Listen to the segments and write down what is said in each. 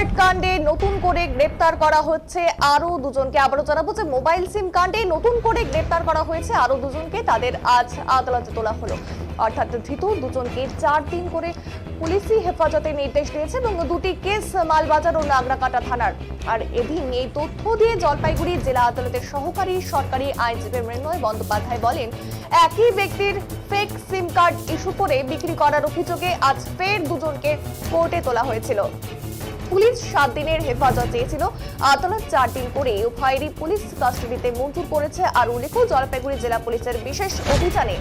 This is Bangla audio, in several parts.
কার্ড কাণ্ডে নতুন করে গ্রেপ্তার করা হচ্ছে আরো দুজনকে। আবারও জানাবো যে মোবাইল সিম কাণ্ডে নতুন করে গ্রেপ্তার করা হয়েছে আরো দুজনকে। তাদের আজ আদালতে তোলা হলো, অর্থাৎ ধৃত দুজনকে 4 দিন করে পুলিশি হেফাজতে নির্দেশ দিয়েছে এবং দুটি কেস মালবাজার ও নাগরাকাটা থানার। আর এদিন এই তথ্য দিয়ে জলপাইগুড়ি জেলা আদালতের সহকারী সরকারি আইনজীবী মৃন্ময় বন্দ্যোপাধ্যায় বলেন, একই ব্যক্তির ফেক সিম কার্ড ইস্যু করে বিক্রি করার অভিযোগে আজ ফের দুজনকে কোর্টে তোলা হয়েছিল। পুলিশ 7 দিনের হেফাজত চেয়েছিল, আদালত 4 দিন করে উভয়েরই পুলিশ কাস্টাডিতে মঞ্জুর করেছে। আর উল্লেখ্য, জলপাইগুড়ি জেলা পুলিশের বিশেষ অভিযানে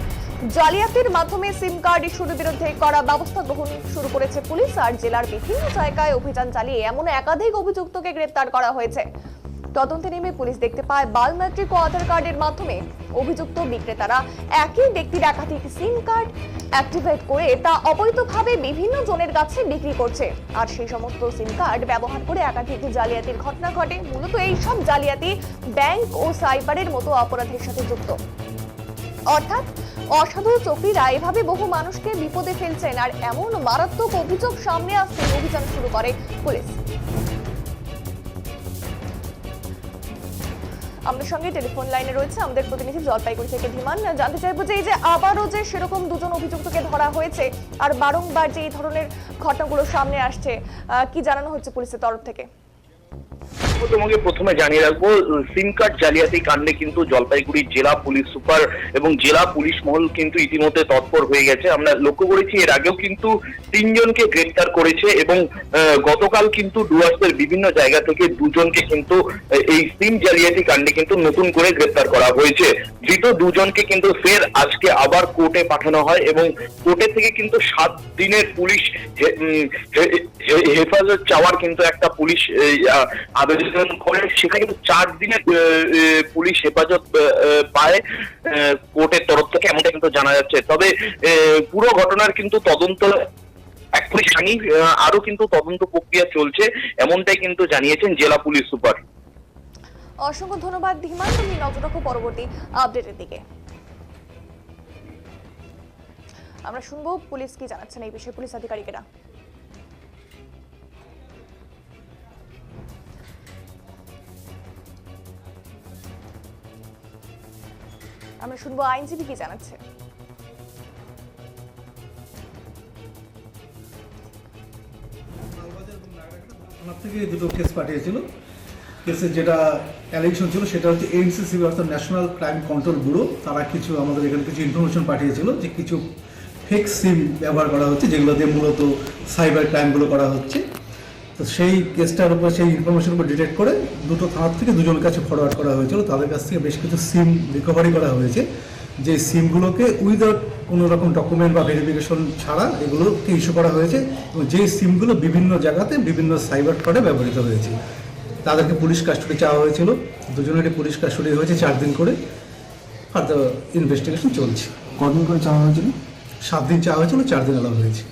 জালিয়াতির মাধ্যমে সিম কার্ড ইস্যুর বিরুদ্ধে কড়া ব্যবস্থা গ্রহণ শুরু করেছে পুলিশ। আর জেলার বিভিন্ন জায়গায় অভিযান চালিয়ে এমন একাধিক অভিযুক্তকে গ্রেপ্তার করা হয়েছে। তদন্তে নেমে পুলিশ দেখতে পায় বায়োমেট্রিক ও আধার কার্ডের মাধ্যমে অভিযুক্ত বিক্রেতারা একই ব্যক্তির একাধিক সিম কার্ড অ্যাক্টিভেট করে তা অবৈধভাবে বিভিন্ন জনের কাছে বিক্রি করছে। আর সেই সমস্ত সিম কার্ড ব্যবহার করে একাধিক জালিয়াতির ঘটনা ঘটে। মূলত এই সব জালিয়াতি ব্যাংক ও সাইবারের মতো অপরাধের সাথে যুক্ত, অর্থাৎ অসাধু চক্রীরা এভাবে বহু মানুষকে বিপদে ফেলছেন। আর এমন মারাত্মক অভিযোগ সামনে আসতে অভিযান শুরু করে পুলিশ। আমাদের সঙ্গে টেলিফোন লাইনে রয়েছে আমাদের প্রতিনিধি জলপাইগুড়ি থেকে ধীমান। জানতে চাইবো যে এই যে আবারও যে সেরকম দুজন অভিযুক্তকে ধরা হয়েছে আর বারংবার যে এই ধরনের ঘটনাগুলো সামনে আসছে, কি জানানো হচ্ছে পুলিশের তরফ থেকে? তোমাকে প্রথমে জানিয়ে রাখবো, সিম কার্ড জালিয়াতি কাণ্ডে কিন্তু জলপাইগুড়ি জেলা পুলিশ সুপার এবং জেলা পুলিশ মহল কিন্তু ইতিমধ্যে তৎপর হয়ে গেছে। আমরা লক্ষ্য করেছি এর আগেও কিন্তু 3 জনকে গ্রেপ্তার করেছে এবং গতকাল কিন্তু ডুয়ার্সের বিভিন্ন জায়গা থেকে 2 জনকে কিন্তু এই সিম জালিয়াতি কাণ্ডে কিন্তু নতুন করে গ্রেপ্তার করা হয়েছে। ধৃত 2 জনকে কিন্তু ফের আজকে আবার কোর্টে পাঠানো হয় এবং কোর্টে থেকে কিন্তু 7 দিনের পুলিশ হেফাজত চাওয়ার কিন্তু একটা পুলিশ আবেদন করে। সেখানে কিন্তু 4 দিনের পুলিশ হেফাজত পায় কোর্টের তরফ থেকে, এমনটা কিন্তু জানা যাচ্ছে। তবে পুরো ঘটনার কিন্তু তদন্ত এখনই জানি, আরো কিন্তু তদন্ত প্রক্রিয়া চলছে, এমনটাই কিন্তু জানিয়েছেন জেলা পুলিশ সুপার। অসংখ্য ধন্যবাদ ধীমান, তুমি নজর রাখো পরবর্তী আপডেটের দিকে। আমরা শুনবো পুলিশ কি জানাচ্ছেন এই বিষয়ে পুলিশ আধিকারিকেরা। আমরা শুনবো আইনজীবী কি জানাচ্ছে। থেকে দুটো কেস পাঠিয়েছিল। কেসের যেটা অ্যালিগেশন ছিল সেটা হচ্ছে এনসিসিবি অর্থাৎ ন্যাশনাল ক্রাইম কন্ট্রোল ব্যুরো, তারা কিছু আমাদের এখানে কিছু ইনফরমেশন পাঠিয়েছিল যে কিছু ফেক সিম ব্যবহার করা হচ্ছে, যেগুলো দিয়ে মূলত সাইবার ক্রাইমগুলো করা হচ্ছে। তো সেই কেসটার উপর, সেই ইনফরমেশনের উপর ডিটেক্ট করে দুটো থানার থেকে 2 জনের কাছে ফরওয়ার্ড করা হয়েছিল। তাদের কাছ থেকে বেশ কিছু সিম রিকভারি করা হয়েছে, যে সিমগুলোকে উইদাউট কোনো রকম ডকুমেন্ট বা ভেরিফিকেশন ছাড়া এগুলোকে ইস্যু করা হয়েছে এবং যেই সিমগুলো বিভিন্ন জায়গাতে বিভিন্ন সাইবার ফ্রডে ব্যবহৃত হয়েছে। তাদেরকে পুলিশ কাস্টডি চাওয়া হয়েছিল, 2 জনেরই পুলিশ কাস্টডি হয়েছে 4 দিন করে। ফার্দার ইনভেস্টিগেশন চলছে। কদিন করে চাওয়া হয়েছিল? 7 দিন চাওয়া হয়েছিল, 4 দিন এলাও হয়েছে।